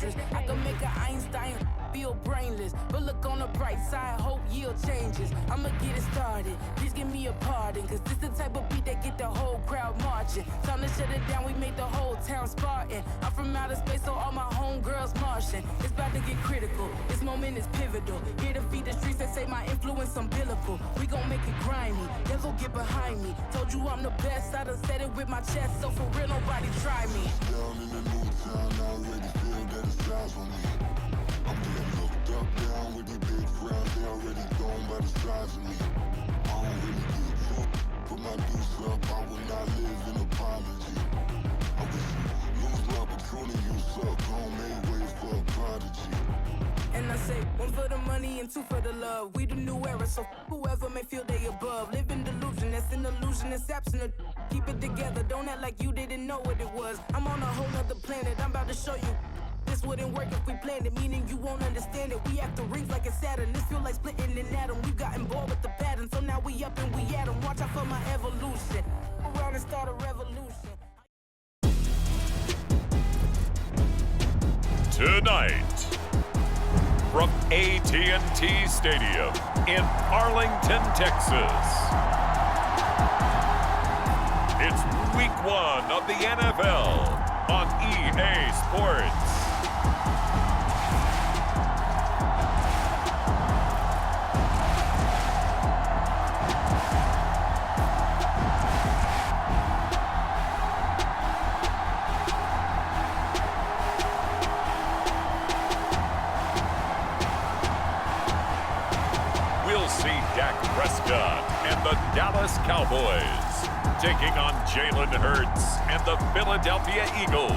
dangerous. I can make an Einstein feel brainless, but look on the bright side, hope yield changes. I'ma get it started, please give me a pardon, cause this the type of beat that get the whole crowd marching. Time to shut it down, we made the whole town Spartan. I'm from outer space, so all my homegirls Martian. It's about to get critical, this moment is pivotal. Here to feed the streets that say my influence umbilical. We gon' make it grimy, then go get behind me. Told you I'm the best, I done said it with my chest, so for real nobody try me. Down in the new town, I already feel that it's time for me. I'm being looked up, down with the big crowd, they already gone by the size of me. I don't really give a fuck, put my deuce up, I will not live in apology. I wish you lose my opportunity, you suck, home made way for a prodigy. And I say, one for the money and two for the love. We the new era, so whoever may feel they above. Live in delusion, that's an illusion, it's absent. Keep it together, don't act like you didn't know what it was. I'm on a whole nother planet, I'm about to show you. This wouldn't work if we planned it, meaning you won't understand it. We have to rings like a Saturn, this feel like splitting an atom. We've gotten bored with the pattern, so now we up and we at 'em. Watch out for my evolution, around and start a revolution. Tonight, from AT&T Stadium in Arlington, Texas, it's Week 1 of the NFL on EA Sports. We'll see Dak Prescott and the Dallas Cowboys taking on Jalen Hurts and the Philadelphia Eagles.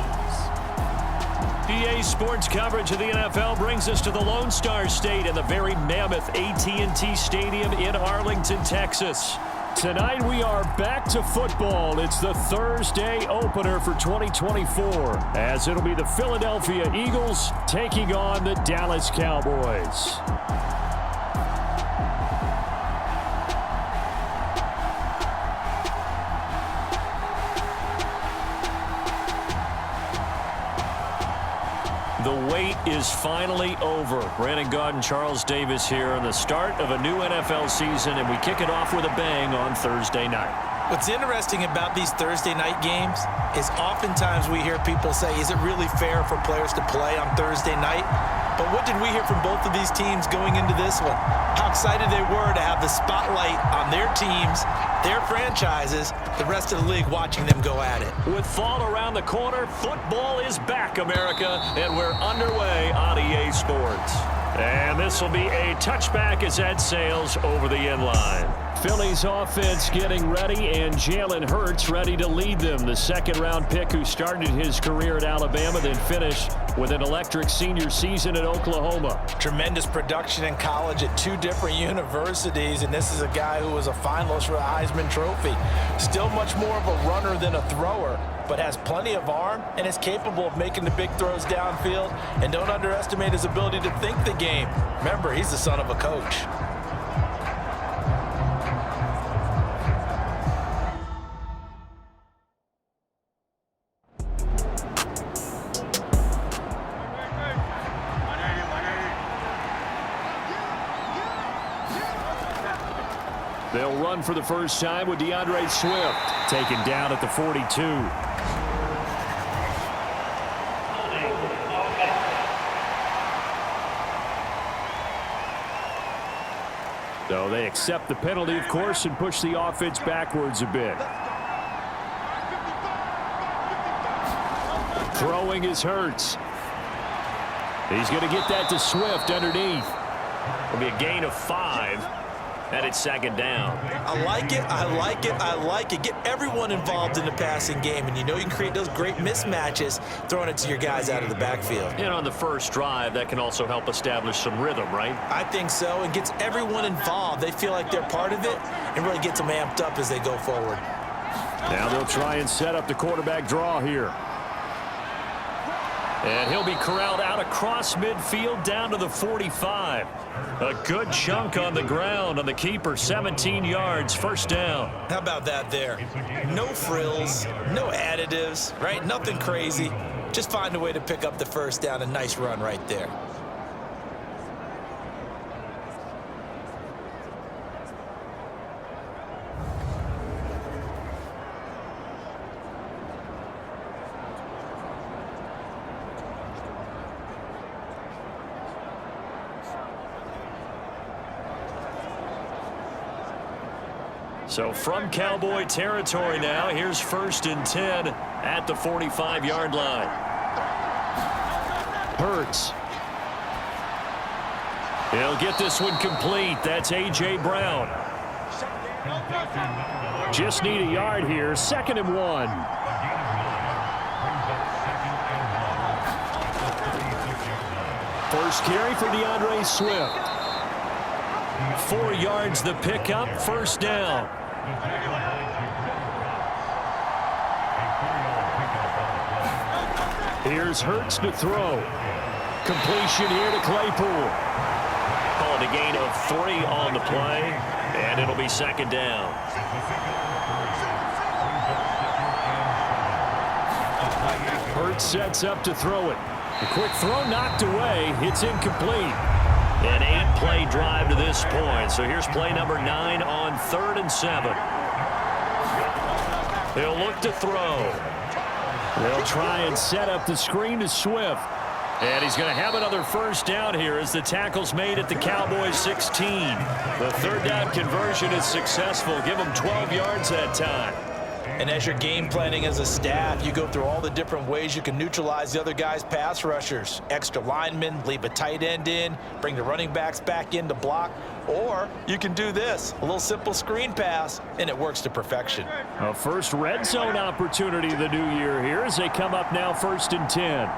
EA Sports coverage of the NFL brings us to the Lone Star State and the very mammoth AT&T Stadium in Arlington, Texas. Tonight we are back to football. It's the Thursday opener for 2024, as it'll be the Philadelphia Eagles taking on the Dallas Cowboys. The wait is finally over. Brandon Gaud and Charles Davis here on the start of a new NFL season, and we kick it off with a bang on Thursday night. What's interesting about these Thursday night games is oftentimes we hear people say, is it really fair for players to play on Thursday night? But what did we hear from both of these teams going into this one? How excited they were to have the spotlight on their teams, their franchises, the rest of the league watching them go at it. With fall around the corner, football is back, America, and we're underway on EA Sports. And this will be a touchback as that sails over the end line. Philly's offense getting ready, and Jalen Hurts ready to lead them. The second-round pick who started his career at Alabama, then finished with an electric senior season at Oklahoma. Tremendous production in college at two different universities, and this is a guy who was a finalist for the Heisman Trophy. Still much more of a runner than a thrower, but has plenty of arm and is capable of making the big throws downfield. And don't underestimate his ability to think the game. Remember, he's the son of a coach. They'll run for the first time with DeAndre Swift, taken down at the 42. So they accept the penalty, of course, and push the offense backwards a bit. Throwing is Hurts. He's going to get that to Swift underneath. It'll be a gain of 5. And it's second down. I like it, I like it, I like it. Get everyone involved in the passing game, and you know you can create those great mismatches throwing it to your guys out of the backfield. And on the first drive, that can also help establish some rhythm, right? I think so, and gets everyone involved. They feel like they're part of it, and really gets them amped up as they go forward. Now they'll try and set up the quarterback draw here. And he'll be corralled out across midfield down to the 45. A good chunk on the ground on the keeper, 17 yards, first down. How about that there? No frills, no additives, right? Nothing crazy. Just find a way to pick up the first down. A nice run right there. So from Cowboy territory now, here's 1st and 10 at the 45-yard line. Hurts. He'll get this one complete. That's A.J. Brown. Just need a yard here. 2nd and 1. First carry for DeAndre Swift. 4 yards the pickup. 1st down. Here's Hurts to throw. Completion here to Claypool. Called a gain of 3 on the play, and it'll be 2nd down. Hurts sets up to throw it. The quick throw knocked away. It's incomplete. An 8-play drive to this point. So here's play number 9 on 3rd and 7. They'll look to throw. They'll try and set up the screen to Swift. And he's going to have another 1st down here as the tackle's made at the Cowboys 16. The 3rd down conversion is successful. Give them 12 yards that time. And as you're game planning as a staff, you go through all the different ways you can neutralize the other guy's pass rushers. Extra linemen, leave a tight end in, bring the running backs back in to block. Or you can do this, a little simple screen pass, and it works to perfection. A first red zone opportunity the new year here as they come up now 1st and 10.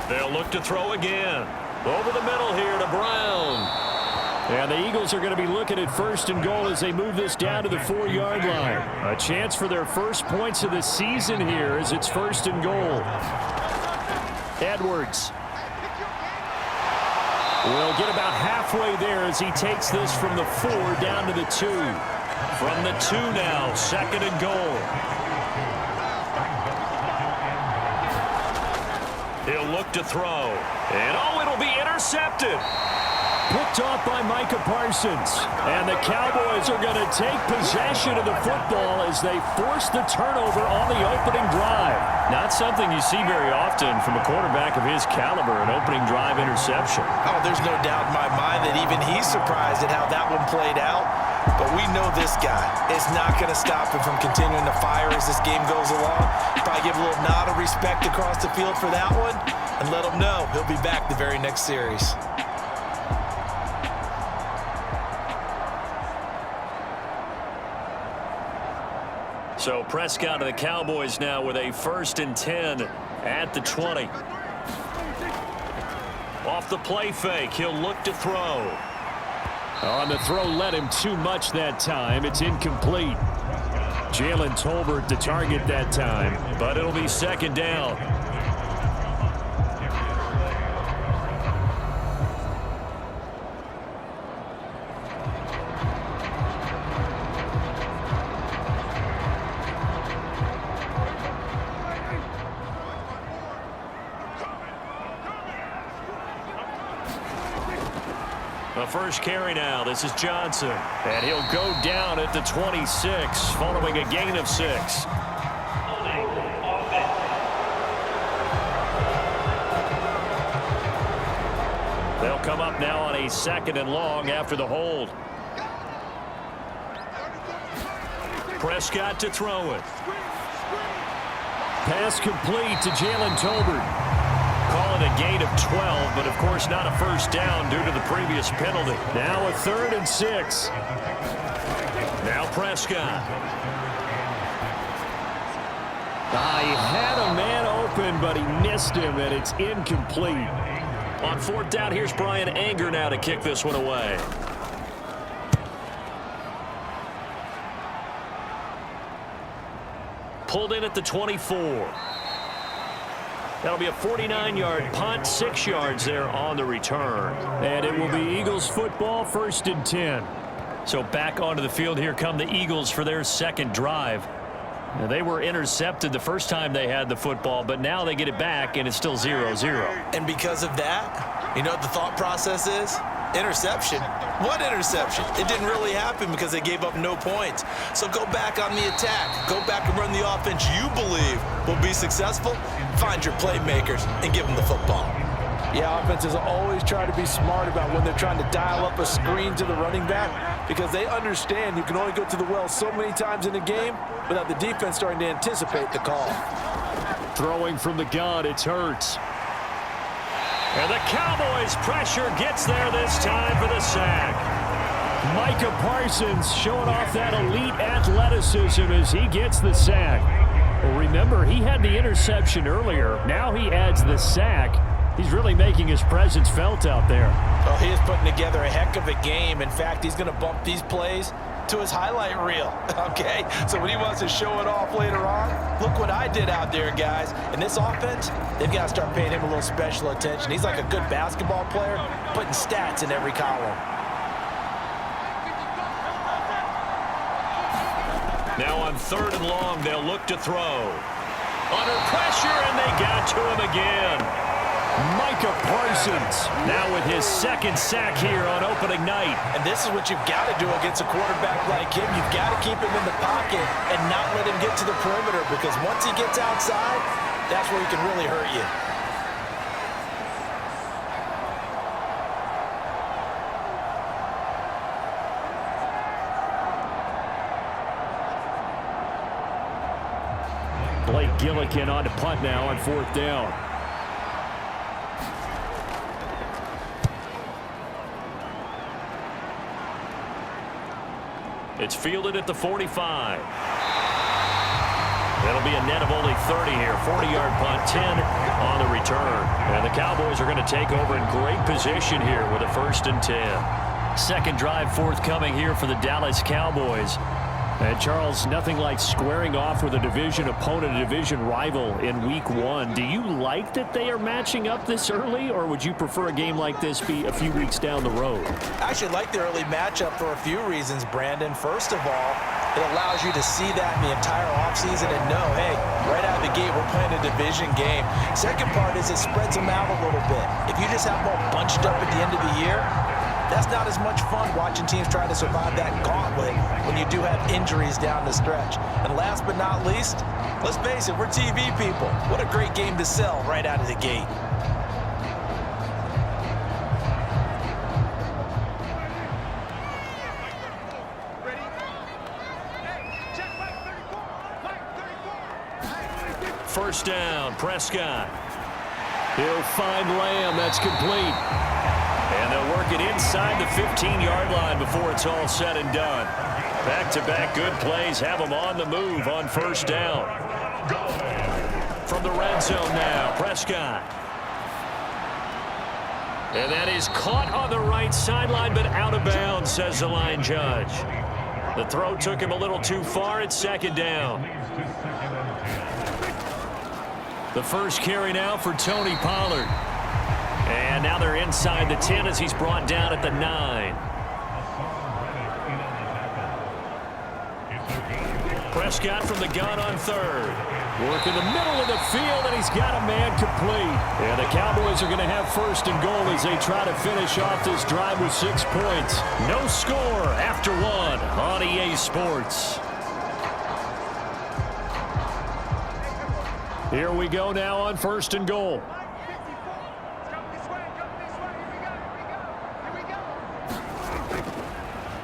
They'll look to throw again. Over the middle here to Brown. And the Eagles are going to be looking at 1st and goal as they move this down to the 4-yard line. A chance for their first points of the season here as it's 1st and goal. Edwards will get about halfway there as he takes this from the 4 down to the 2. From the 2 now, 2nd and goal. He'll look to throw. And it'll be intercepted. Picked off by Micah Parsons. And the Cowboys are going to take possession of the football as they force the turnover on the opening drive. Not something you see very often from a quarterback of his caliber, an opening drive interception. Oh, there's no doubt in my mind that even he's surprised at how that one played out. But we know this guy is not going to stop him from continuing to fire as this game goes along. Probably give a little nod of respect across the field for that one and let him know he'll be back the very next series. So Prescott of the Cowboys now with a 1st and 10 at the 20. Off the play fake, he'll look to throw. On the throw led him too much that time. It's incomplete. Jalen Tolbert to target that time, but it'll be 2nd down. The first carry now. This is Johnson. And he'll go down at the 26 following a gain of 6. They'll come up now on a 2nd and long after the hold. Prescott to throw it. Pass complete to Jalen Tolbert. Call it a gain of 12, but of course not a 1st down due to the previous penalty. Now a 3rd and 6. Now Prescott. He had a man open, but he missed him, and it's incomplete. On 4th down, here's Brian Anger now to kick this one away. Pulled in at the 24. That'll be a 49-yard punt, 6 yards there on the return. And it will be Eagles football, 1st and 10. So back onto the field here come the Eagles for their 2nd drive. Now, they were intercepted the first time they had the football, but now they get it back, and it's still 0-0. And because of that, you know what the thought process is? Interception. What interception? It didn't really happen because they gave up no points. So go back on the attack. Go back and run the offense you believe will be successful. Find your playmakers and give them the football. Yeah, offenses always try to be smart about when they're trying to dial up a screen to the running back because they understand you can only go to the well so many times in a game without the defense starting to anticipate the call. Throwing from the gun, it's Hurts. And the Cowboys pressure gets there this time for the sack. Micah Parsons showing off that elite athleticism as he gets the sack. Well, remember, he had the interception earlier. Now he adds the sack. He's really making his presence felt out there. Oh, he is putting together a heck of a game. In fact, he's going to bump these plays to his highlight reel, okay? So when he wants to show it off later on, look what I did out there, guys. In this offense, they've got to start paying him a little special attention. He's like a good basketball player, putting stats in every column. Now on 3rd and long, they'll look to throw. Under pressure, and they got to him again. Micah Parsons now with his 2nd sack here on opening night. And this is what you've got to do against a quarterback like him. You've got to keep him in the pocket and not let him get to the perimeter because once he gets outside, that's where he can really hurt you. Blake Gillikin on to punt now on 4th down. It's fielded at the 45. That'll be a net of only 30 here. 40-yard punt, 10 on the return. And the Cowboys are going to take over in great position here with a 1st and 10. Second drive forthcoming here for the Dallas Cowboys. And Charles, nothing like squaring off with a division opponent, a division rival in week 1. Do you like that they are matching up this early, or would you prefer a game like this be a few weeks down the road? I actually like the early matchup for a few reasons, Brandon. First of all, it allows you to see that in the entire offseason and know, hey, right out of the gate, we're playing a division game. Second part is it spreads them out a little bit. If you just have them all bunched up at the end of the year, that's not as much fun watching teams try to survive that gauntlet when you do have injuries down the stretch. And last but not least, let's face it, we're TV people. What a great game to sell right out of the gate. First down, Prescott. He'll find Lamb. That's complete. And they'll work it inside the 15-yard line before it's all said and done. Back-to-back good plays have them on the move on 1st down. From the red zone now, Prescott. And that is caught on the right sideline, but out of bounds, says the line judge. The throw took him a little too far. It's 2nd down. The first carry now for Tony Pollard. And now they're inside the 10 as he's brought down at the 9. Prescott from the gun on 3rd. Work in the middle of the field, and he's got a man complete. And the Cowboys are going to have 1st and goal as they try to finish off this drive with 6 points. No score after 1 on EA Sports. Here we go now on 1st and goal.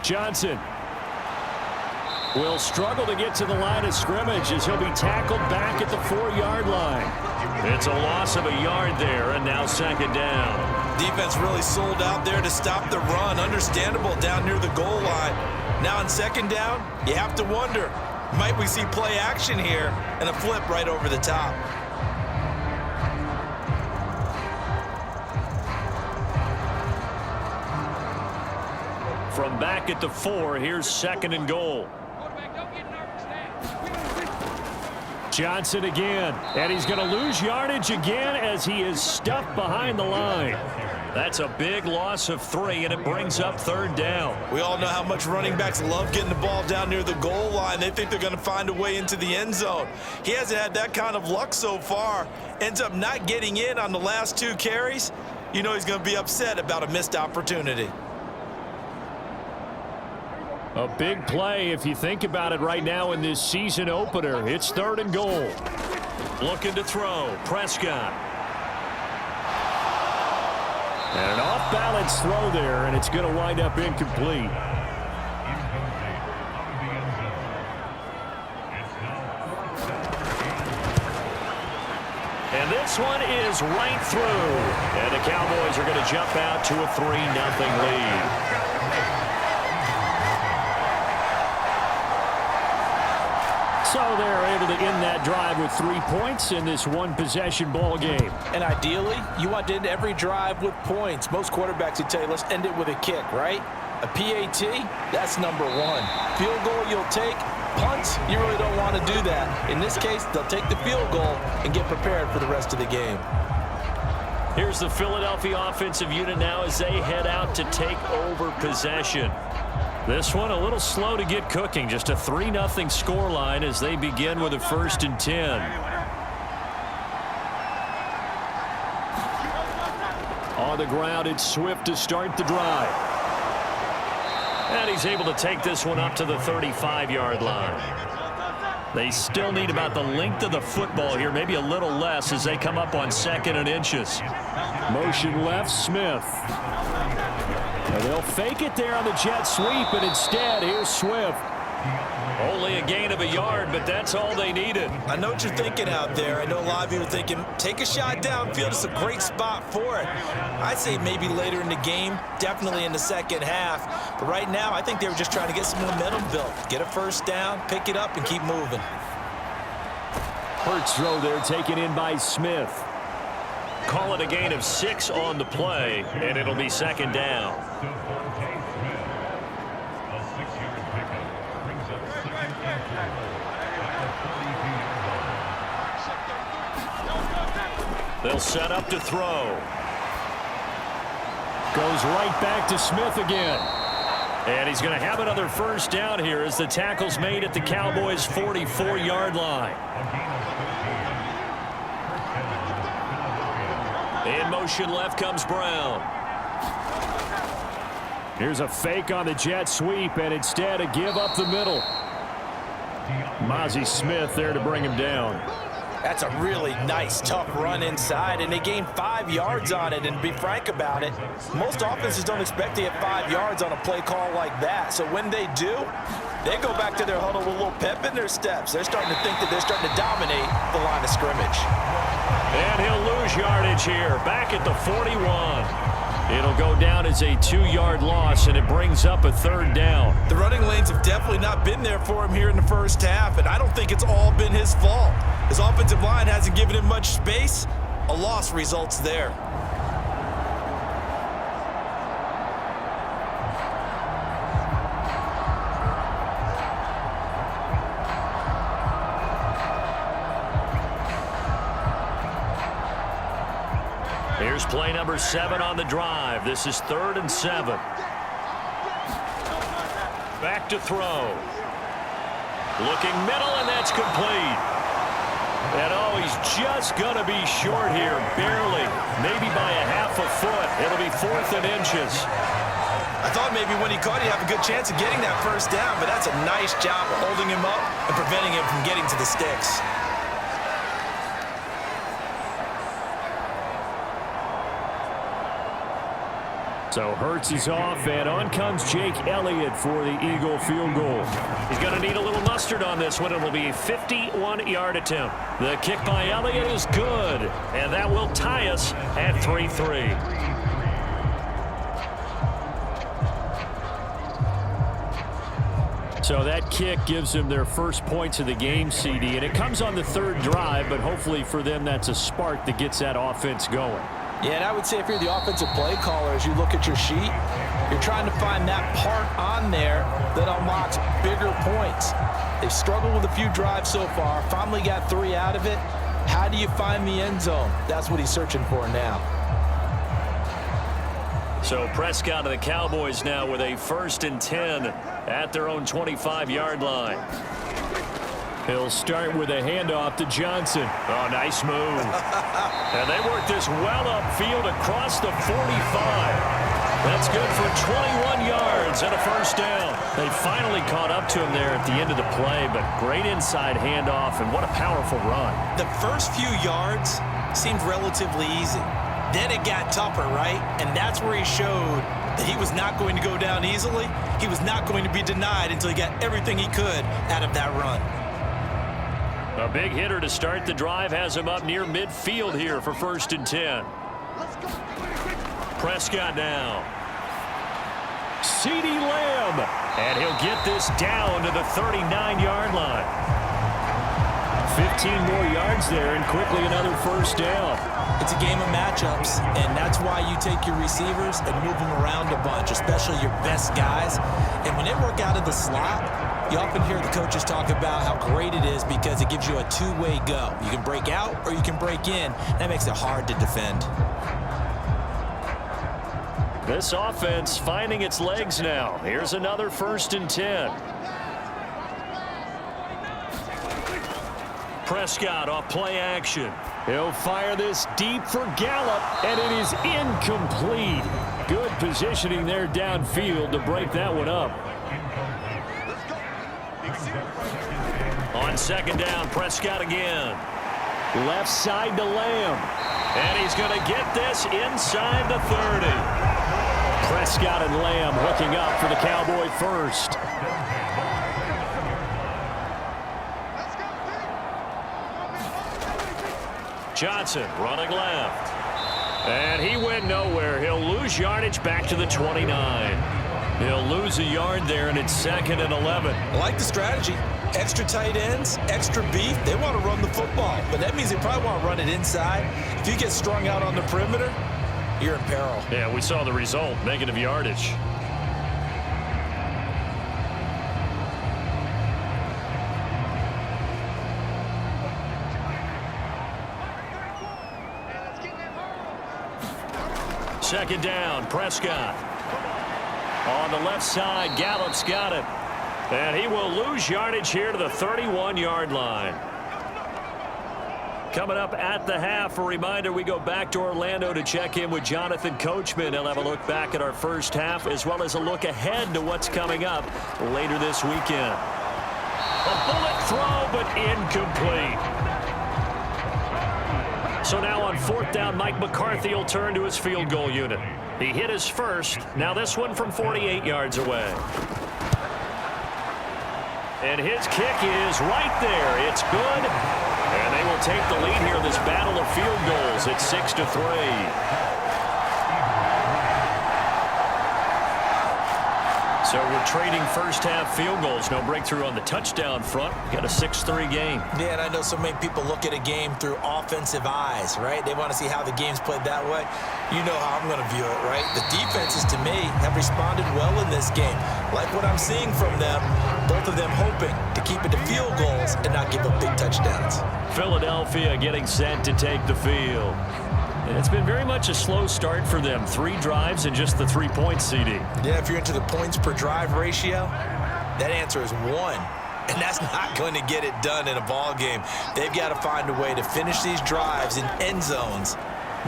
Johnson will struggle to get to the line of scrimmage as he'll be tackled back at the 4-yard line. It's a loss of a yard there, and now 2nd down. Defense really sold out there to stop the run. Understandable down near the goal line. Now on 2nd down, you have to wonder, might we see play action here and a flip right over the top? From back at the 4, here's 2nd and goal. Johnson again, and he's going to lose yardage again as he is stuffed behind the line. That's a big loss of 3, and it brings up 3rd down. We all know how much running backs love getting the ball down near the goal line. They think they're going to find a way into the end zone. He hasn't had that kind of luck so far. Ends up not getting in on the last 2 carries. You know he's going to be upset about a missed opportunity. A big play if you think about it right now in this season opener. It's 3rd and goal. Looking to throw. Prescott. And an off-balance throw there, and it's going to wind up incomplete. And this one is right through. And the Cowboys are going to jump out to a 3-0 lead. So they're able to end that drive with 3 points in this one-possession ball game. And ideally, you want to end every drive with points. Most quarterbacks would tell you, let's end it with a kick, right? A PAT, that's number 1. Field goal you'll take. Punts, you really don't want to do that. In this case, they'll take the field goal and get prepared for the rest of the game. Here's the Philadelphia offensive unit now as they head out to take over possession. This one a little slow to get cooking. Just a 3-0 scoreline as they begin with a 1st and 10. On the ground, it's Swift to start the drive. And he's able to take this one up to the 35-yard line. They still need about the length of the football here, maybe a little less as they come up on 2nd and inches. Motion left, Smith. And they'll fake it there on the jet sweep, and instead, here's Swift. Only a gain of a yard, but that's all they needed. I know what you're thinking out there. I know a lot of you are thinking, take a shot downfield. It's a great spot for it. I'd say maybe later in the game, definitely in the second half. But right now, I think they were just trying to get some momentum built. Get a 1st down, pick it up, and keep moving. Hurts throw there taken in by Smith. Call it a gain of 6 on the play, and it'll be 2nd down. They'll set up to throw. Goes right back to Smith again. And he's going to have another 1st down here as the tackle's made at the Cowboys' 44-yard line. In motion left comes Brown. Here's a fake on the jet sweep, and instead a give up the middle. Mozzie Smith there to bring him down. That's a really nice, tough run inside, and they gained 5 yards on it. And to be frank about it, most offenses don't expect to get 5 yards on a play call like that. So when they do, they go back to their huddle with a little pep in their steps. They're starting to think that they're starting to dominate the line of scrimmage. And he'll lose yardage here, back at the 41. It'll go down as a 2-yard loss, and it brings up a 3rd down. The running lanes have definitely not been there for him here in the first half, and I don't think it's all been his fault. His offensive line hasn't given him much space. A loss results there. Here's play number 7 on the drive. This is 3rd and 7. Back to throw. Looking middle, and that's complete. And oh, he's just going to be short here, barely. Maybe by a half a foot. It'll be 4th and inches. I thought maybe when he caught, he'd have a good chance of getting that 1st down, but that's a nice job of holding him up and preventing him from getting to the sticks. So Hurts is off, and on comes Jake Elliott for the Eagle field goal. He's going to need a little mustard on this one. It will be a 51-yard attempt. The kick by Elliott is good, and that will tie us at 3-3. So that kick gives them their first points of the game, CD, and it comes on the 3rd drive, but hopefully for them that's a spark that gets that offense going. Yeah, and I would say if you're the offensive play caller, as you look at your sheet, You're trying to find that part on there that unlocks bigger points. They've struggled with a few drives so far, finally got 3 out of it. How do you find the end zone? That's what he's searching for now. So Prescott of the Cowboys now with a 1st and 10 at their own 25-yard line. He'll start with a handoff to Johnson. Oh, nice move. And they work this well upfield across the 45. That's good for 21 yards and a 1st down. They finally caught up to him there at the end of the play, but great inside handoff, and what a powerful run. The first few yards seemed relatively easy. Then it got tougher, right? And that's where he showed that he was not going to go down easily. He was not going to be denied until he got everything he could out of that run. A big hitter to start the drive has him up near midfield here for 1st and 10. Prescott now. CeeDee Lamb. And he'll get this down to the 39-yard line. 15 more yards there and quickly another 1st down. It's a game of matchups, and that's why you take your receivers and move them around a bunch, especially your best guys. And when they work out of the slot, you often hear the coaches talk about how great it is because it gives you a 2-way go. You can break out or you can break in. That makes it hard to defend. This offense finding its legs now. Here's another 1st and 10. Prescott off play action. He'll fire this deep for Gallup, and it is incomplete. Good positioning there downfield to break that one up. On 2nd down, Prescott again. Left side to Lamb. And he's going to get this inside the 30. Prescott and Lamb hooking up for the Cowboy 1st. Johnson running left. And he went nowhere. He'll lose yardage back to the 29. He'll lose a yard there, and it's 2nd and 11. I like the strategy. Extra tight ends, extra beef. They want to run the football, but that means they probably want to run it inside. If you get strung out on the perimeter, you're in peril. Yeah, we saw the result, negative yardage. Second down, Prescott. On the left side, Gallup's got it. And he will lose yardage here to the 31-yard line. Coming up at the half, a reminder, we go back to Orlando to check in with Jonathan Coachman. He'll have a look back at our 1st half as well as a look ahead to what's coming up later this weekend. A bullet throw, but incomplete. So now on 4th down, Mike McCarthy will turn to his field goal unit. He hit his first. Now this one from 48 yards away. And his kick is right there. It's good. And they will take the lead here in this battle of field goals. It's 6-3. So we're trading 1st half field goals. No breakthrough on the touchdown front. Got a 6-3 game. Yeah, and I know so many people look at a game through offensive eyes, right? They want to see how the game's played that way. You know how I'm going to view it, right? The defenses, to me, have responded well in this game. Like what I'm seeing from them, both of them hoping to keep it to field goals and not give up big touchdowns. Philadelphia getting set to take the field. And it's been very much a slow start for them. 3 drives and just the 3 points, CD. Yeah, if you're into the points per drive ratio, that answer is 1. And that's not going to get it done in a ball game. They've got to find a way to finish these drives in end zones,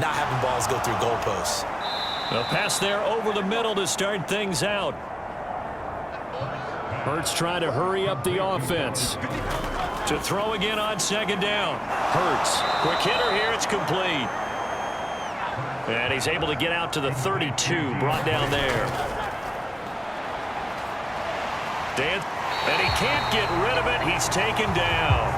not having balls go through goalposts. A pass there over the middle to start things out. Hurts trying to hurry up the offense. To throw again on 2nd down. Hurts. Quick hitter here. It's complete. And he's able to get out to the 32, brought down there. And he can't get rid of it. He's taken down.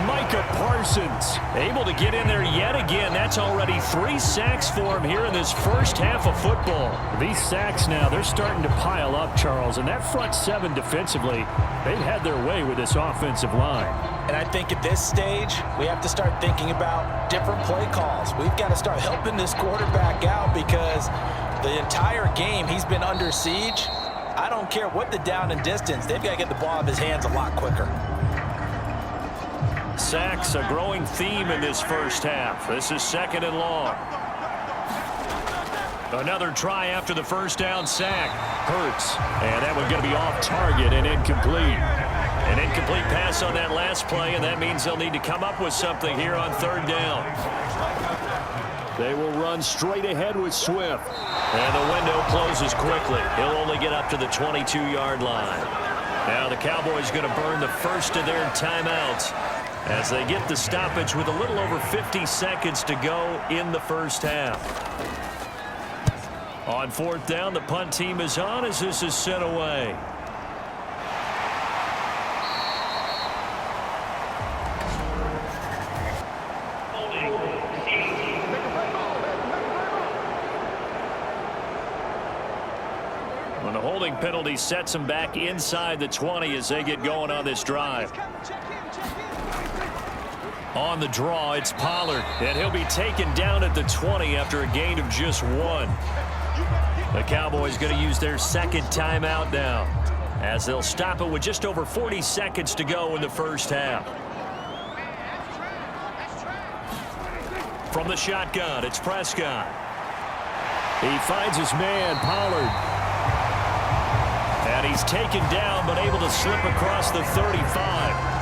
Micah Parsons able to get in there yet again. That's already 3 sacks for him here in this 1st half of football. These sacks now, they're starting to pile up, Charles. And that front 7 defensively, they've had their way with this offensive line. And I think at this stage, we have to start thinking about different play calls. We've got to start helping this quarterback out because The entire game, he's been under siege. I don't care what the down and distance. They've got to get the ball out of his hands a lot quicker. Sacks, a growing theme in this first half. This is 2nd and long. Another try after the first down sack. Hurts. And that one's going to be off target and incomplete. An incomplete pass on that last play, and that means they'll need to come up with something here on 3rd down. They will run straight ahead with Swift. And the window closes quickly. He'll only get up to the 22-yard line. Now the Cowboys going to burn the first of their timeouts as they get the stoppage with a little over 50 seconds to go in the first half. On 4th down, the punt team is on as this is sent away. When the holding penalty sets them back inside the 20 as they get going on this drive. On the draw, it's Pollard, and he'll be taken down at the 20 after a gain of just 1. The Cowboys going to use their 2nd timeout now as they'll stop it with just over 40 seconds to go in the first half. From the shotgun, it's Prescott. He finds his man, Pollard. And he's taken down but able to slip across the 35.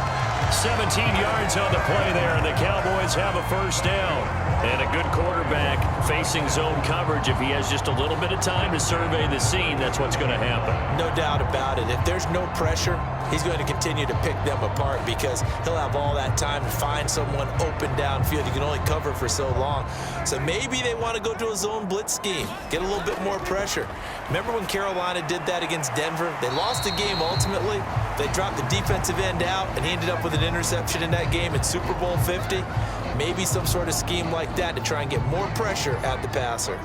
17 yards on the play there, and the Cowboys have a first down. And a good quarterback facing zone coverage. If he has just a little bit of time to survey the scene, that's what's going to happen. No doubt about it. If there's no pressure, he's going to continue to pick them apart because he'll have all that time to find someone open downfield. You can only cover for so long. So maybe they want to go to a zone blitz scheme, get a little bit more pressure. Remember when Carolina did that against Denver? They lost the game ultimately. They dropped the defensive end out, and he ended up with an interception in that game in Super Bowl 50. Maybe some sort of scheme like that to try and get more pressure at the passer.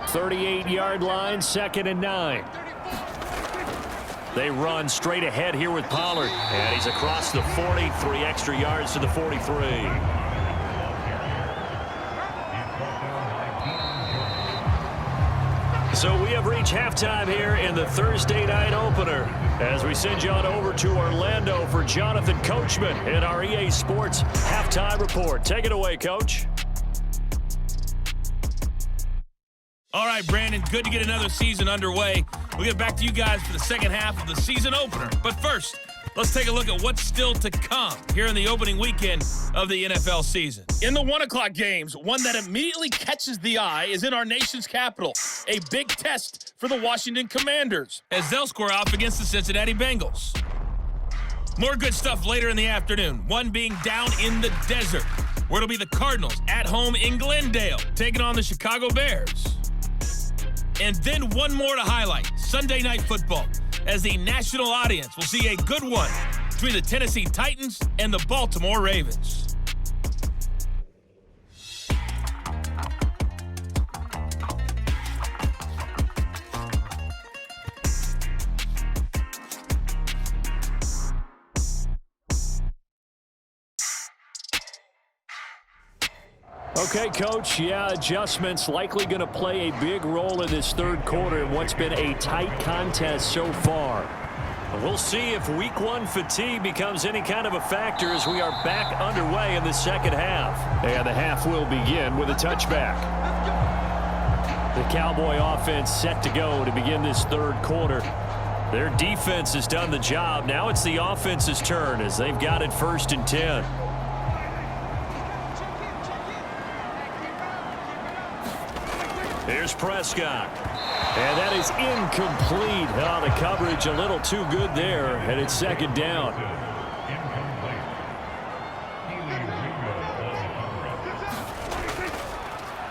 38-yard line, 2nd and 9. They run straight ahead here with Pollard. And he's across the 40, 3 extra yards to the 43. So we have reached halftime here in the Thursday night opener as we send you on over to Orlando for Jonathan Coachman in our EA Sports Halftime Report. Take it away, Coach. All right, Brandon, good to get another season underway. We'll get back to you guys for the second half of the season opener. But first, let's take a look at what's still to come here in the opening weekend of the NFL season. In the 1 o'clock games, one that immediately catches the eye is in our nation's capital. A big test for the Washington Commanders as they'll square off against the Cincinnati Bengals. More good stuff later in the afternoon, one being down in the desert, where it'll be the Cardinals at home in Glendale, taking on the Chicago Bears. And then one more to highlight, Sunday Night Football, as the national audience will see a good one between the Tennessee Titans and the Baltimore Ravens. Okay, Coach, adjustments likely going to play a big role in this 3rd quarter in what's been a tight contest so far. We'll see if week 1 fatigue becomes any kind of a factor as we are back underway in the second half. And the half will begin with a touchback. The Cowboy offense set to go to begin this 3rd quarter. Their defense has done the job. Now it's the offense's turn as they've got it 1st and 10. Here's Prescott. And that is incomplete. Oh, the coverage a little too good there, and it's 2nd down.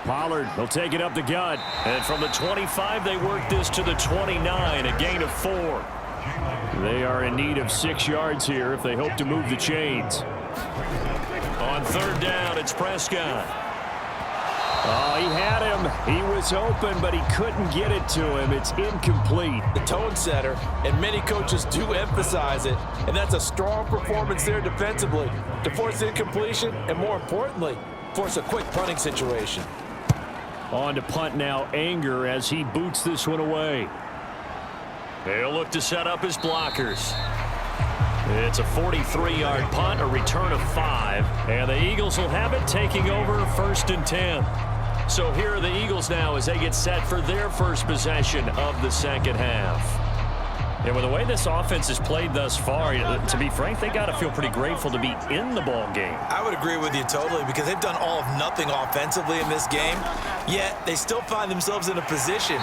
Pollard will take it up the gut. And from the 25, they work this to the 29, a gain of 4. They are in need of 6 yards here if they hope to move the chains. On 3rd down, it's Prescott. Oh, he had him. He was open, but he couldn't get it to him. It's incomplete. The tone setter, and many coaches do emphasize it, and that's a strong performance there defensively to force incompletion and, more importantly, force a quick punting situation. On to punt now, Anger, as he boots this one away. They'll look to set up his blockers. It's a 43-yard punt, a return of 5, and the Eagles will have it, taking over 1st and 10. So here are the Eagles now as they get set for their first possession of the second half. And with the way this offense has played thus far, to be frank, they got to feel pretty grateful to be in the ball game. I would agree with you totally, because they've done all of nothing offensively in this game, yet they still find themselves in a position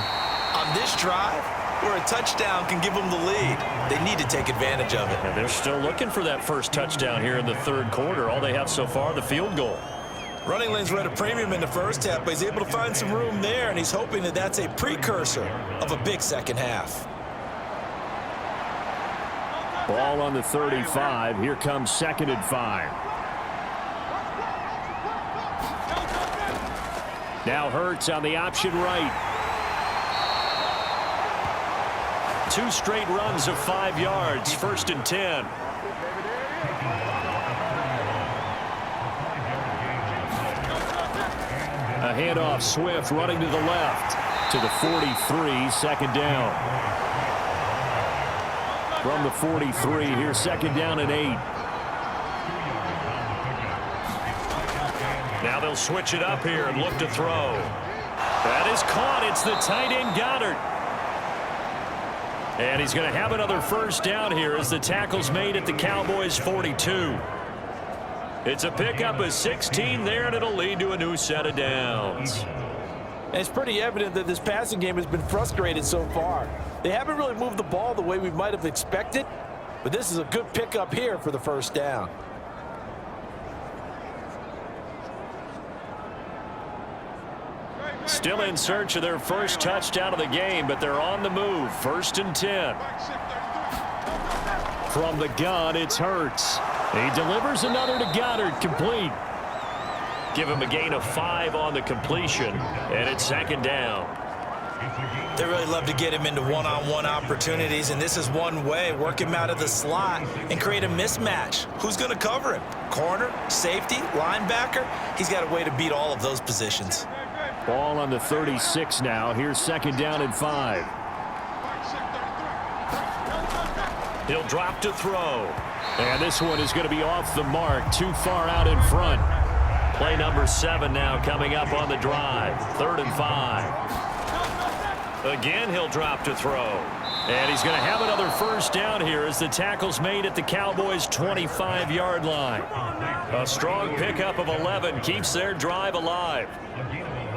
on this drive where a touchdown can give them the lead. They need to take advantage of it. And they're still looking for that first touchdown here in the third quarter. All they have so far, the field goal. Running lanes were at a premium in the first half, but he's able to find some room there, and he's hoping that that's a precursor of a big second half. Ball on the 35. Here comes 2nd and 5. Now Hurts on the option right. 2 straight runs of 5 yards. 1st and 10. A handoff, Swift running to the left. To the 43, 2nd down. From the 43, here's 2nd down and 8. Now they'll switch it up here and look to throw. That is caught. It's the tight end Goddard. And he's going to have another first down here as the tackle's made at the Cowboys 42. It's a pickup of 16 there, and it'll lead to a new set of downs. And it's pretty evident that this passing game has been frustrated so far. They haven't really moved the ball the way we might have expected, but this is a good pickup here for the first down. Still in search of their first touchdown of the game, but they're on the move. 1st and 10. From the gun, it's Hurts. He delivers another to Goddard, complete. Give him a gain of 5 on the completion, and it's 2nd down. They really love to get him into one-on-one opportunities, and this is one way. Work him out of the slot and create a mismatch. Who's going to cover him? Corner, safety, linebacker? He's got a way to beat all of those positions. Ball on the 36 now. Here's 2nd down and 5. He'll drop to throw. And this one is going to be off the mark, too far out in front. Play number 7 now coming up on the drive. 3rd and 5. Again, he'll drop to throw. And he's going to have another first down here as the tackle's made at the Cowboys' 25-yard line. A strong pickup of 11 keeps their drive alive.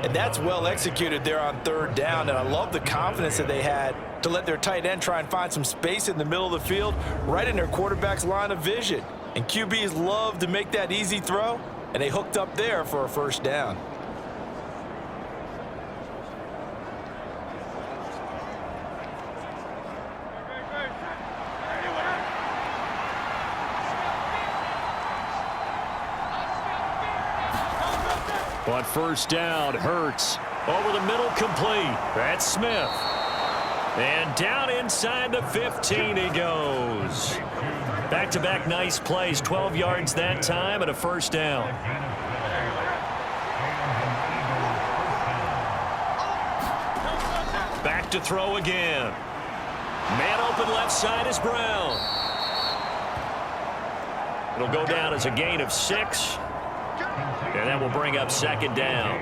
And that's well executed there on 3rd down, and I love the confidence that they had to let their tight end try and find some space in the middle of the field, right in their quarterback's line of vision. And QBs love to make that easy throw, and they hooked up there for a first down. On 1st down, Hurts over the middle, complete. That's Smith. And down inside the 15 he goes. Back-to-back nice plays, 12 yards that time and a first down. Back to throw again. Man open left side is Brown. It'll go down as a gain of 6. And that will bring up 2nd down.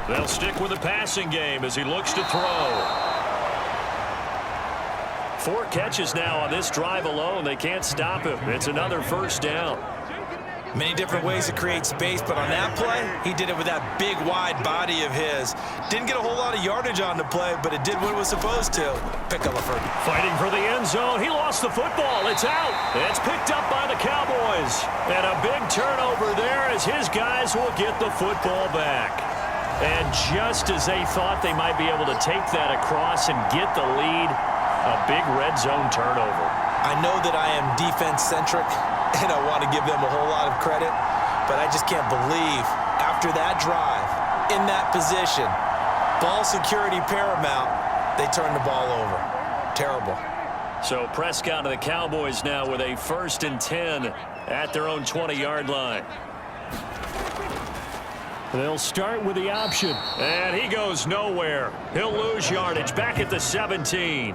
They'll stick with the passing game as he looks to throw. 4 catches now on this drive alone. They can't stop him. It's another first down. Many different ways to create space, but on that play, he did it with that big, wide body of his. Didn't get a whole lot of yardage on the play, but it did what it was supposed to. Pickaliford. Fighting for the end zone. He lost the football. It's out. It's picked up by the Cowboys. And a big turnover there as his guys will get the football back. And just as they thought they might be able to take that across and get the lead, a big red zone turnover. I know that I am defense-centric, and I want to give them a whole lot of credit, but I just can't believe after that drive, in that position, ball security paramount, they turn the ball over. Terrible. So Prescott of the Cowboys now with a 1st and 10 at their own 20-yard line. They'll start with the option. And he goes nowhere. He'll lose yardage back at the 17.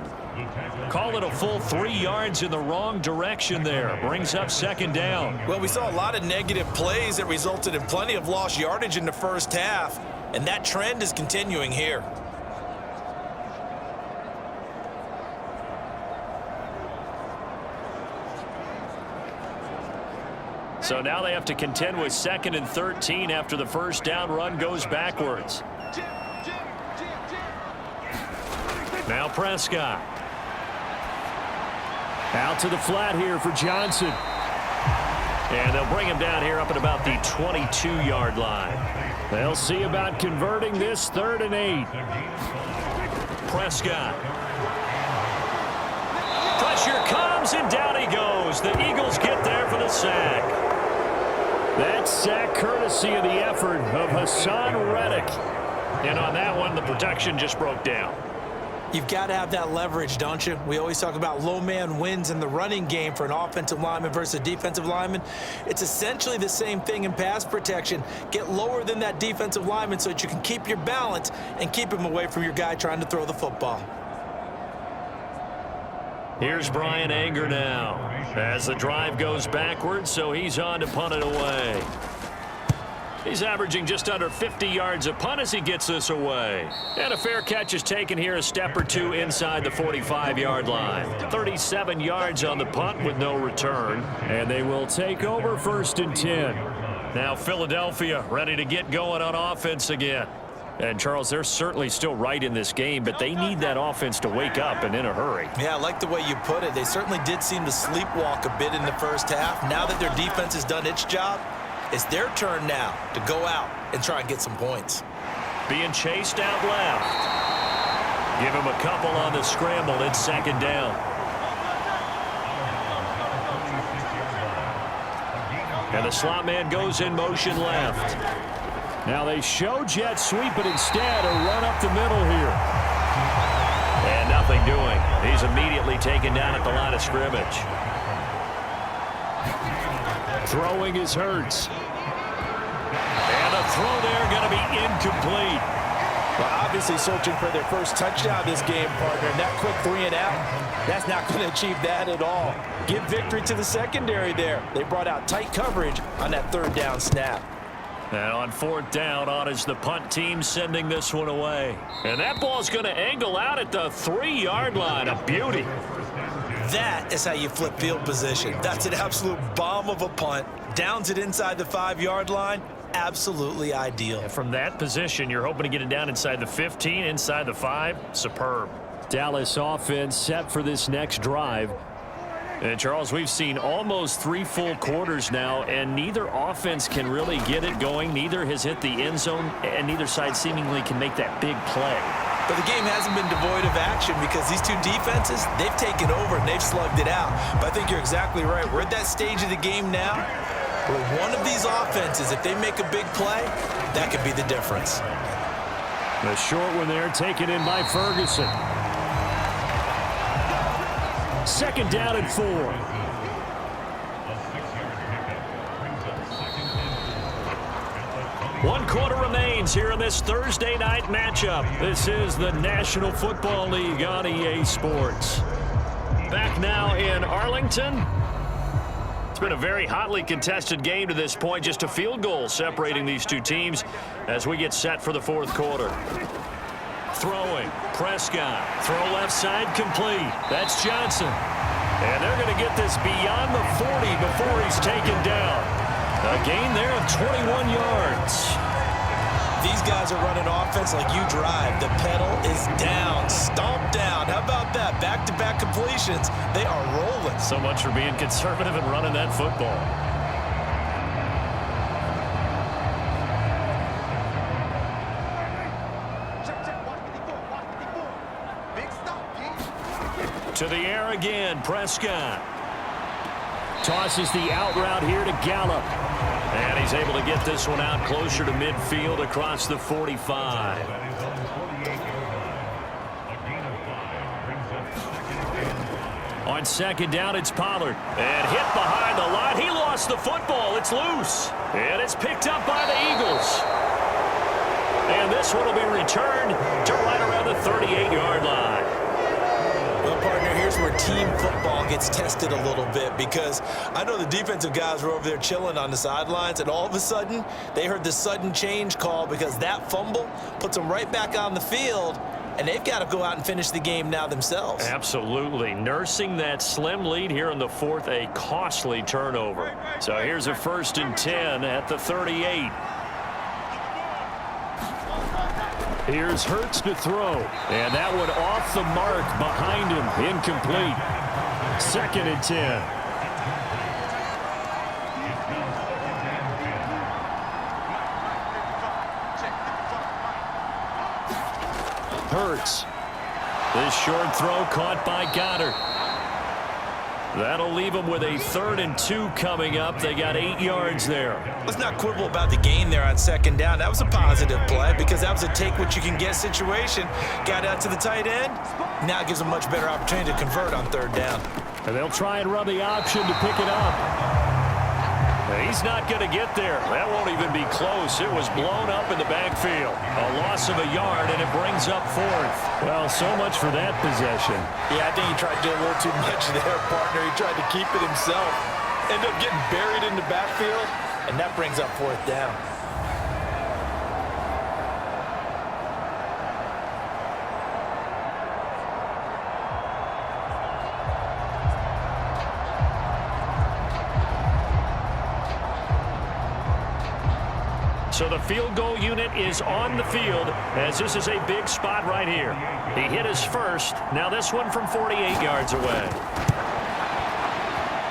Call it a full 3 yards in the wrong direction there. Brings up 2nd down. Well, we saw a lot of negative plays that resulted in plenty of lost yardage in the first half. And that trend is continuing here. So now they have to contend with 2nd and 13 after the first down run goes backwards. Now Prescott. Out to the flat here for Johnson. And they'll bring him down here up at about the 22-yard line. They'll see about converting this 3rd and 8. Prescott. Pressure comes and down he goes. The Eagles get there for the sack. That sack courtesy of the effort of Hassan Reddick. And on that one, the protection just broke down. You've got to have that leverage, don't you? We always talk about low man wins in the running game for an offensive lineman versus a defensive lineman. It's essentially the same thing in pass protection. Get lower than that defensive lineman so that you can keep your balance and keep him away from your guy trying to throw the football. Here's Brian Anger now as the drive goes backwards, so he's on to punt it away. He's averaging just under 50 yards a punt as he gets this away. And a fair catch is taken here a step or two inside the 45-yard line. 37 yards on the punt with no return. And they will take over 1st and 10. Now Philadelphia ready to get going on offense again. And, Charles, they're certainly still right in this game, but they need that offense to wake up and in a hurry. Yeah, I like the way you put it. They certainly did seem to sleepwalk a bit in the first half. Now that their defense has done its job, it's their turn now to go out and try and get some points. Being chased out left. Give him a couple on the scramble. It's 2nd down. And the slot man goes in motion left. Now they show jet sweep, but instead a run up the middle here. And nothing doing. He's immediately taken down at the line of scrimmage. Throwing is Hurts. And the throw there going to be incomplete. Well, obviously searching for their first touchdown this game, partner. And that quick 3 and out, that's not going to achieve that at all. Give victory to the secondary there. They brought out tight coverage on that 3rd down snap. And on 4th down, on is the punt team sending this one away. And that ball's going to angle out at the 3-yard line. A beauty. That is how you flip field position. That's an absolute bomb of a punt. Downs it inside the 5-yard line. Absolutely ideal. And from that position, you're hoping to get it down inside the 15, inside the 5. Superb. Dallas offense set for this next drive. And, Charles, we've seen almost 3 full quarters now, and neither offense can really get it going. Neither has hit the end zone, and neither side seemingly can make that big play. But the game hasn't been devoid of action because these two defenses, they've taken over and they've slugged it out. But I think you're exactly right. We're at that stage of the game now where one of these offenses, if they make a big play, that could be the difference. The short one there taken in by Ferguson. 2nd down and 4. One quarter remains here in this Thursday night matchup. This is the National Football League on EA Sports. Back now in Arlington. It's been a very hotly contested game to this point. Just a field goal separating these two teams as we get set for the 4th quarter. Throwing, Prescott. Throw left side complete. That's Johnson. And they're going to get this beyond the 40 before he's taken down. A gain there of 21 yards. These guys are running offense like you drive. The pedal is down, stomped down. How about that? Back-to-back completions. They are rolling. So much for being conservative and running that football. To the air again, Prescott. Tosses the out route here to Gallup. And he's able to get this one out closer to midfield across the 45. On second down, it's Pollard. And hit behind the line. He lost the football. It's loose. And it's picked up by the Eagles. And this one will be returned to right around the 38-yard line. Well, partner, here's where team football gets tested a little bit, because I know the defensive guys were over there chilling on the sidelines, and all of a sudden they heard the sudden change call because that fumble puts them right back on the field, and they've got to go out and finish the game now themselves. Absolutely. Nursing that slim lead here in the fourth, a costly turnover. So here's a 1st and 10 at the 38. Here's Hurts to throw. And that one off the mark behind him. Incomplete. 2nd and 10. Hurts. This short throw caught by Goddard. That'll leave them with a 3rd and 2 coming up. They got 8 yards there. Let's not quibble about the gain there on 2nd down. That was a positive play because that was a take-what-you-can-get situation. Got out to the tight end. Now it gives them a much better opportunity to convert on 3rd down. And they'll try and run the option to pick it up. He's not going to get there. That won't even be close. It was blown up in the backfield. A loss of a yard, and it brings up 4th. Well, so much for that possession. Yeah, I think he tried to do a little too much there, partner. He tried to keep it himself. Ended up getting buried in the backfield, and that brings up 4th down. So the field goal unit is on the field as this is a big spot right here. He hit his first. Now this one from 48 yards away.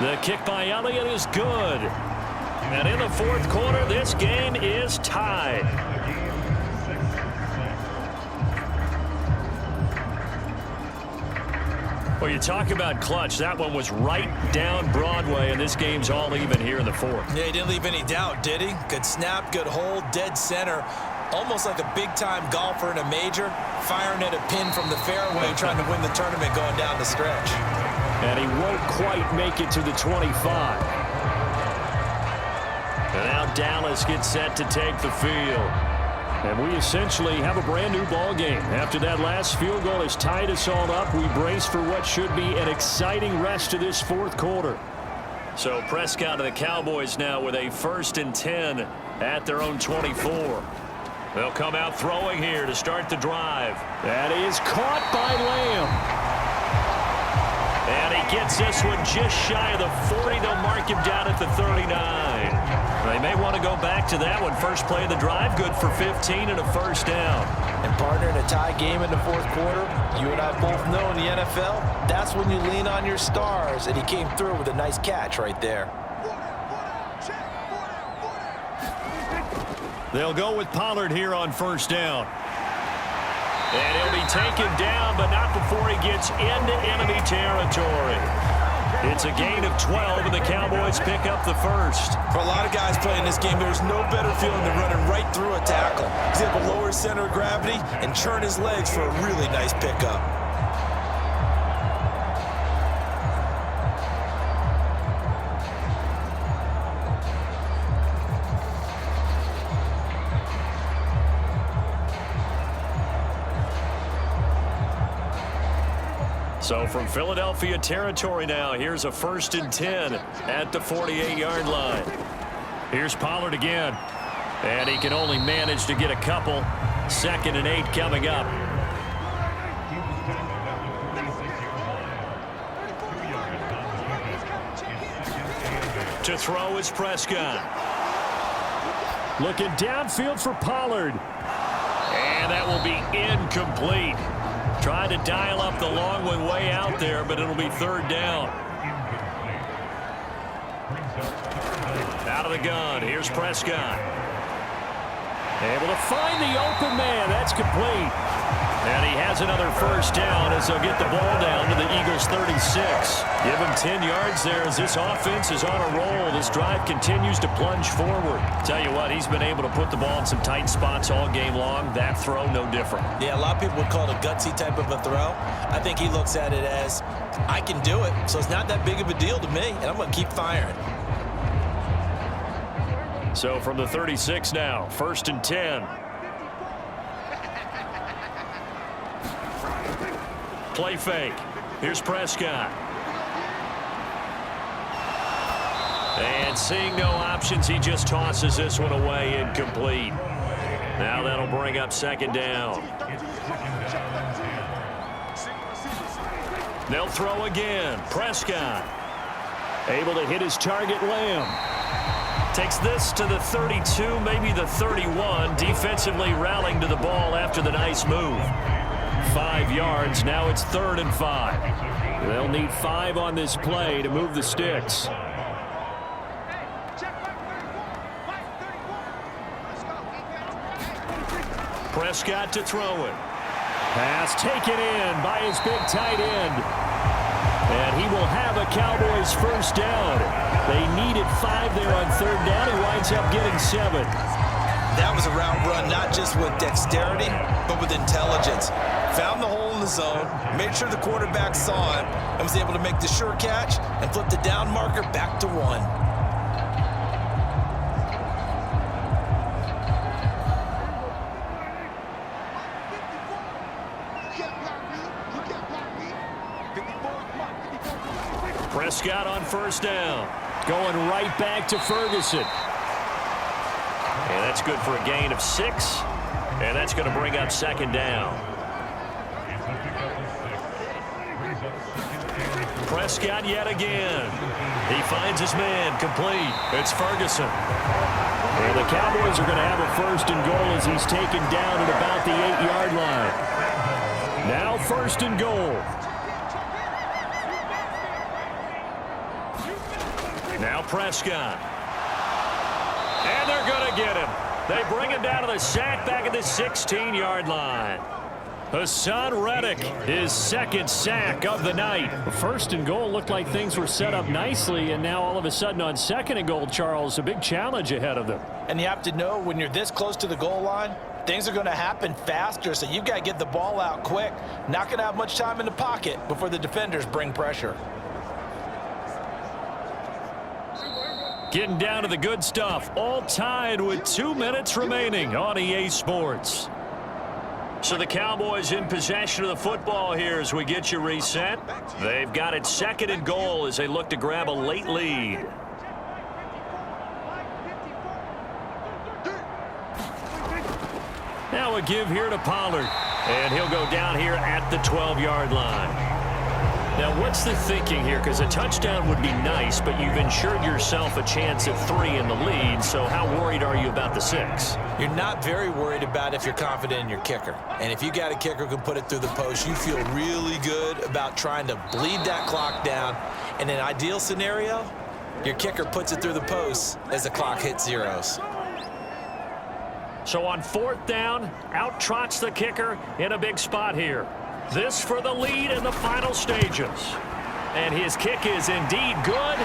The kick by Elliott is good. And in the 4th quarter, this game is tied. Well, you talk about clutch. That one was right down Broadway, and this game's all even here in the 4th. Yeah, he didn't leave any doubt, did he? Good snap, good hold, dead center. Almost like a big-time golfer in a major, firing at a pin from the fairway, trying to win the tournament going down the stretch. And he won't quite make it to the 25. And now Dallas gets set to take the field. And we essentially have a brand-new ball game. After that last field goal has tied us all up, we brace for what should be an exciting rest of this 4th quarter. So Prescott and the Cowboys now with a 1st and 10 at their own 24. They'll come out throwing here to start the drive. That is caught by Lamb. And he gets this one just shy of the 40. They'll mark him down at the 39. They may want to go back to that one. First play of the drive, good for 15 and a 1st down. And partner, in a tie game in the 4th quarter, you and I both know in the NFL, that's when you lean on your stars, and he came through with a nice catch right there. They'll go with Pollard here on 1st down. And he'll be taken down, but not before he gets into enemy territory. It's a gain of 12, and the Cowboys pick up the 1st. For a lot of guys playing this game, there's no better feeling than running right through a tackle. He's able to lower his center of gravity and churn his legs for a really nice pickup. So from Philadelphia territory now, here's a 1st and 10 at the 48-yard line. Here's Pollard again. And he can only manage to get a couple. 2nd and 8 coming up. To throw is Prescott. Looking downfield for Pollard. And that will be incomplete. Trying to dial up the long one way out there, but it'll be 3rd down. Out of the gun. Here's Prescott. Able to find the open man. That's complete. And he has another first down as they'll get the ball down to the Eagles' 36. Give him 10 yards there as this offense is on a roll. This drive continues to plunge forward. Tell you what, he's been able to put the ball in some tight spots all game long. That throw, no different. Yeah, a lot of people would call it a gutsy type of a throw. I think he looks at it as, I can do it, so it's not that big of a deal to me, and I'm going to keep firing. So from the 36 now, 1st and 10. Play fake. Here's Prescott. And seeing no options, he just tosses this one away, incomplete. Now that'll bring up 2nd down. They'll throw again. Prescott able to hit his target, Lamb. Takes this to the 32, maybe the 31. Defensively rallying to the ball after the nice move. 5 yards. Now it's 3rd and 5. They'll need 5 on this play to move the sticks. Prescott to throw it. Pass taken in by his big tight end. And he will have a Cowboys first down. They needed 5 there on 3rd down. He winds up getting 7. That was a route run not just with dexterity, but with intelligence. Found the hole in the zone, made sure the quarterback saw him, and was able to make the sure catch and flip the down marker back to 1. Prescott on 1st down. Going right back to Ferguson. And that's good for a gain of 6. And that's going to bring up 2nd down. Prescott yet again. He finds his man complete. It's Ferguson. And the Cowboys are going to have a 1st and goal as he's taken down at about the 8-yard line. Now 1st and goal. Now Prescott. And they're going to get him. They bring him down to the sack back at the 16-yard line. Hassan Reddick, his 2nd sack of the night. 1st and goal looked like things were set up nicely, and now all of a sudden on 2nd and goal, Charles, a big challenge ahead of them. And you have to know when you're this close to the goal line, things are going to happen faster, so you've got to get the ball out quick. Not going to have much time in the pocket before the defenders bring pressure. Getting down to the good stuff, all tied with 2 minutes remaining on EA Sports. So the Cowboys in possession of the football here as we get you reset. They've got it 2nd and goal as they look to grab a late lead. Now a give here to Pollard. And he'll go down here at the 12-yard line. Now, what's the thinking here? Because a touchdown would be nice, but you've ensured yourself a chance at 3 in the lead, so how worried are you about the 6? You're not very worried about if you're confident in your kicker. And if you got a kicker who can put it through the post, you feel really good about trying to bleed that clock down. In an ideal scenario, your kicker puts it through the post as the clock hits zeros. So on 4th down, out trots the kicker in a big spot here. This for the lead in the final stages. And his kick is indeed good.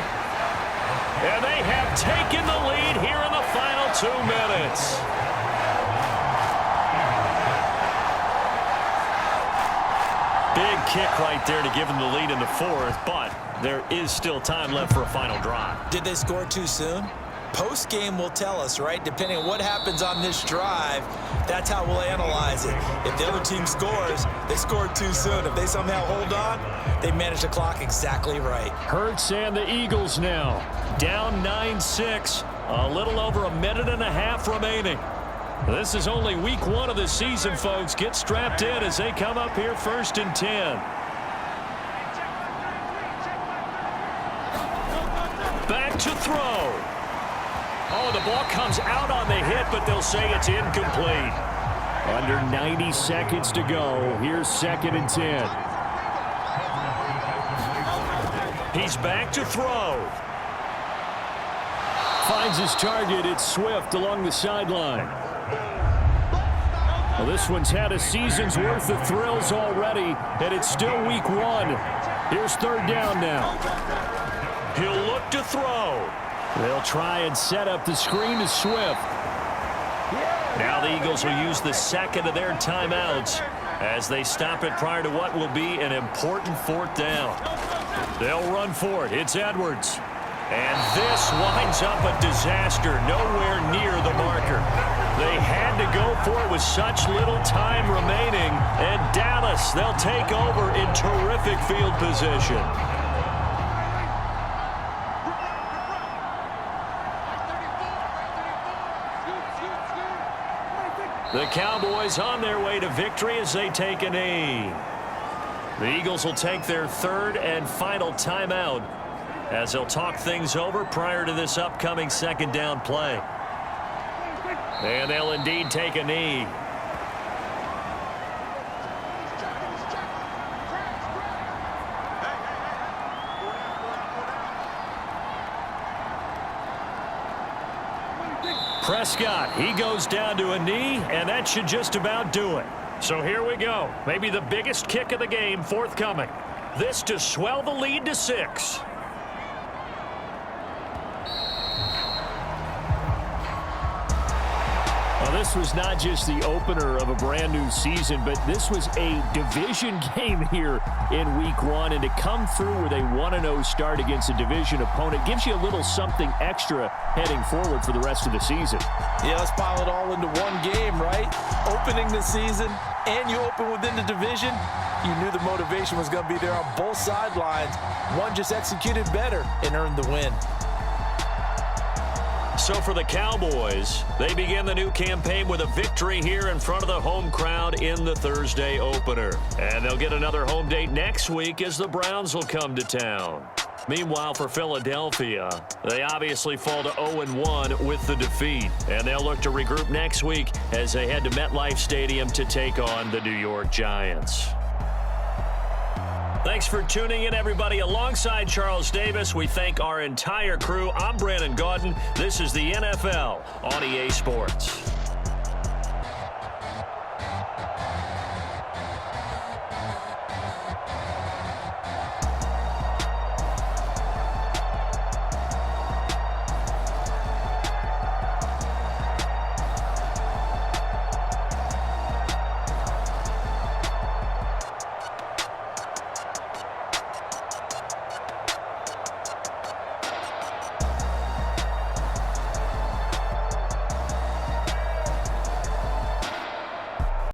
And they have taken the lead here in the final 2 minutes. Big kick right there to give them the lead in the 4th, but there is still time left for a final drive. Did they score too soon? Post-game will tell us, right? Depending on what happens on this drive, that's how we'll analyze it. If the other team scores, they scored too soon. If they somehow hold on, they manage the clock exactly right. Hurts and the Eagles now down 9-6. A little over a minute and a half remaining. This is only week 1 of the season, folks. Get strapped in as they come up here 1st and 10. Back to throw. Oh, the ball comes out on the hit, but they'll say it's incomplete. Under 90 seconds to go. Here's 2nd and 10. He's back to throw. Finds his target. It's Swift along the sideline. Well, this one's had a season's worth of thrills already, and it's still week 1. Here's third down now. He'll look to throw. They'll try and set up the screen to Swift. Now the Eagles will use the second of their timeouts as they stop it prior to what will be an important fourth down. They'll run for it. It's Edwards. And this winds up a disaster, nowhere near the marker. They had to go for it with such little time remaining. And Dallas, they'll take over in terrific field position. The Cowboys on their way to victory as they take a knee. The Eagles will take their third and final timeout as they'll talk things over prior to this upcoming second down play. And they'll indeed take a knee. Prescott, he goes down to a knee, and that should just about do it. So here we go. Maybe the biggest kick of the game forthcoming. This to swell the lead to 6. Well, this was not just the opener of a brand new season, but this was a division game here in week 1. And to come through with a 1-0 start against a division opponent gives you a little something extra heading forward for the rest of the season. Yeah, let's pile it all into one game, right? Opening the season, and you open within the division. You knew the motivation was going to be there on both sidelines. One just executed better and earned the win. So for the Cowboys, they begin the new campaign with a victory here in front of the home crowd in the Thursday opener. And they'll get another home date next week as the Browns will come to town. Meanwhile, for Philadelphia, they obviously fall to 0-1 with the defeat. And they'll look to regroup next week as they head to MetLife Stadium to take on the New York Giants. Thanks for tuning in, everybody. Alongside Charles Davis, we thank our entire crew. I'm Brandon Gaudin. This is the NFL on EA Sports.